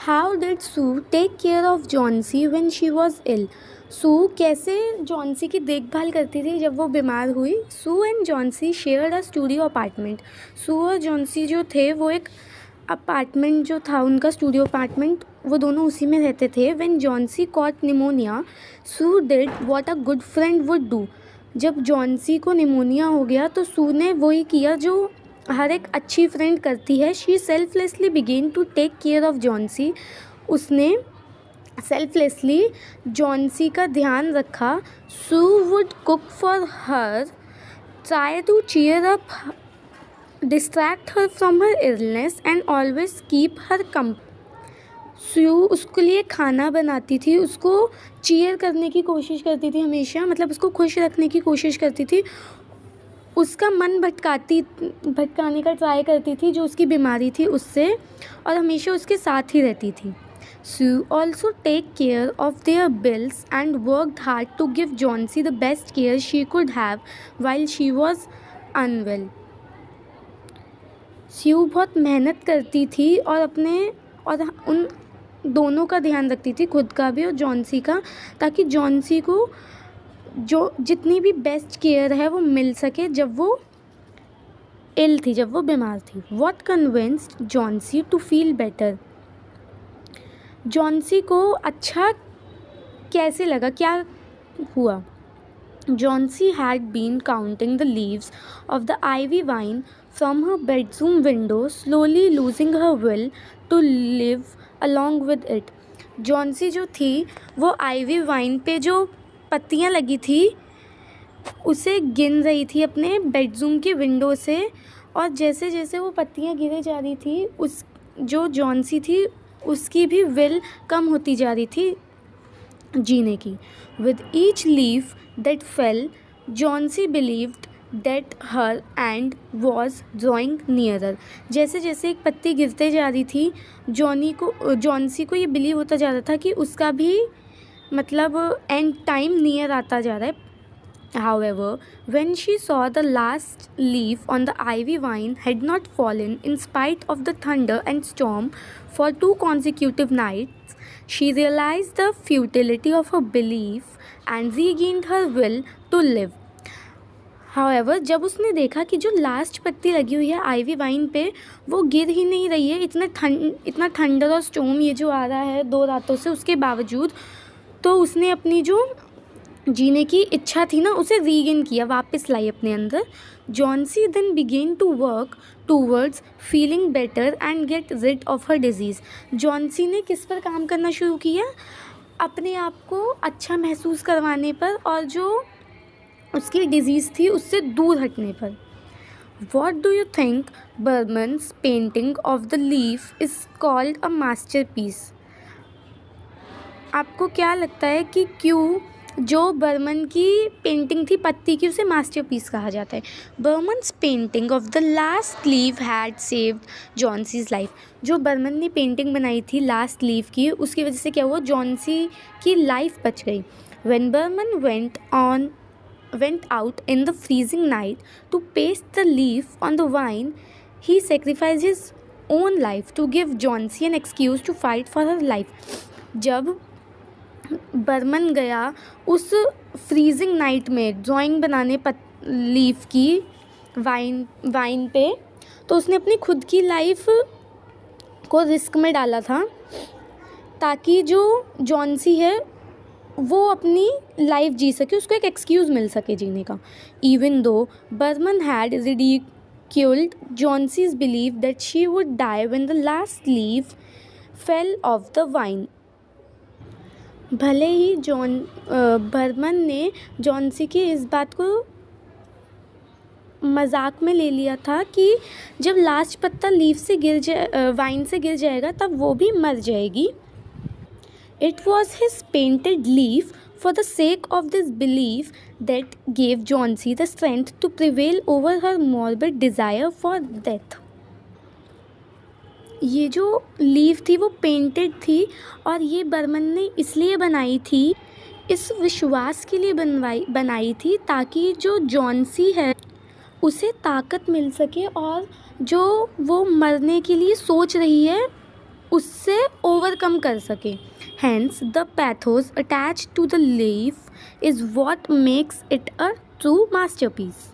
How did Sue take care of Johnsy when she was ill? Sue कैसे Johnsy की देखभाल करती थी जब वो बीमार हुई? Sue and Johnsy shared a studio apartment. Sue और जॉन्सी जो थे वो एक अपार्टमेंट जो था उनका स्टूडियो अपार्टमेंट, वो दोनों उसी में रहते थे। When Johnsy caught pneumonia Sue did what a good friend would do. जब जॉन्सी को निमोनिया हो गया तो सू ने वही किया जो हर एक अच्छी फ्रेंड करती है। She selflessly began to take care of Johnsy. उसने सेल्फलेसली जॉन्सी का ध्यान रखा। Sue would cook for her, try to cheer up, distract her from her illness and always keep her company. Sue उसके लिए खाना बनाती थी, उसको चीयर करने की कोशिश करती थी हमेशा, मतलब उसको खुश रखने की कोशिश करती थी, उसका मन भटकाने का ट्राई करती थी जो उसकी बीमारी थी उससे, और हमेशा उसके साथ ही रहती थी। Sue also take care of their bills and worked hard to give Johnsy the best care she could have while she was unwell. Sue बहुत मेहनत करती थी और उन दोनों का ध्यान रखती थी, खुद का भी और जॉन्सी का, ताकि जॉन्सी को जो जितनी भी बेस्ट केयर है वो मिल सके जब वो इल थी, जब वो बीमार थी। What convinced Johnsy to feel better? Johnsy को अच्छा कैसे लगा, क्या हुआ? Johnsy had been counting the leaves of the ivy vine from her bedroom window, slowly losing her will to live along with it. Johnsy जो थी वो ivy wine पे जो पत्तियाँ लगी थी उसे गिन रही थी अपने बेडरूम की विंडो से, और जैसे जैसे वो पत्तियाँ गिरे जा रही थी उस जो जॉन्सी थी उसकी भी विल कम होती जा रही थी जीने की। With each leaf that fell Johnsy believed that her and was drawing nearer. जैसे जैसे एक पत्ती गिरते जा रही थी जॉन्सी को ये बिलीव होता जा रहा था कि उसका भी मतलब एंड टाइम नियर आता जा रहा है। However, when she saw the last leaf on the ivy vine had not fallen in spite of the thunder and storm for 2 consecutive nights, she realized the futility of her belief and regained her will to live. However, जब उसने देखा कि जो last पत्ती लगी हुई है ivy wine पे वो गिर ही नहीं रही है, इतना थंडर और स्टॉर्म ये जो आ रहा है 2 रातों से, उसके बावजूद तो उसने अपनी जो जीने की इच्छा थी ना उसे रीगेन किया, वापस लाई अपने अंदर। Johnsy then began to work towards feeling better and get rid of her disease. Johnsy ने किस पर काम करना शुरू किया? अपने आप को अच्छा महसूस करवाने पर और जो उसकी डिजीज़ थी उससे दूर हटने पर। What do you think Behrman's painting of the leaf is called a masterpiece? आपको क्या लगता है कि क्यों जो बर्मन की पेंटिंग थी पत्ती की उसे मास्टरपीस कहा जाता है? Burman's painting of the last leaf had saved Johnsy's life. जो बर्मन ने पेंटिंग बनाई थी लास्ट लीफ की उसकी वजह से क्या हुआ, जॉन्सी की लाइफ बच गई। When Behrman went out in the freezing night to paste the leaf on the vine, he sacrificed his own life to give Jauncey an excuse to fight for her life. जब बर्मन गया उस freezing night में drawing बनाने leaf की wine पे, तो उसने अपनी खुद की लाइफ को रिस्क में डाला था ताकि जो जॉन्सी है वो अपनी लाइफ जी सके, उसको एक एक्सक्यूज़ मिल सके जीने का। Even though Behrman had ridiculed Jauncey's belief that she would die when the last leaf fell off the vine. भले ही बर्मन ने जॉन्सी की इस बात को मजाक में ले लिया था कि जब लास्ट पत्ता लीफ से वाइन से गिर जाएगा तब वो भी मर जाएगी। It was his painted leaf for the sake of this belief that gave Jauncey the strength to prevail over her morbid desire for death. ये जो लीफ थी वो पेंटेड थी और ये बर्मन ने इसलिए बनाई थी, इस विश्वास के लिए बनाई थी ताकि जो जॉन्सी है उसे ताकत मिल सके और जो वो मरने के लिए सोच रही है उससे ओवरकम कर सके। Hence the pathos attach to the leaf is what makes it a true masterpiece.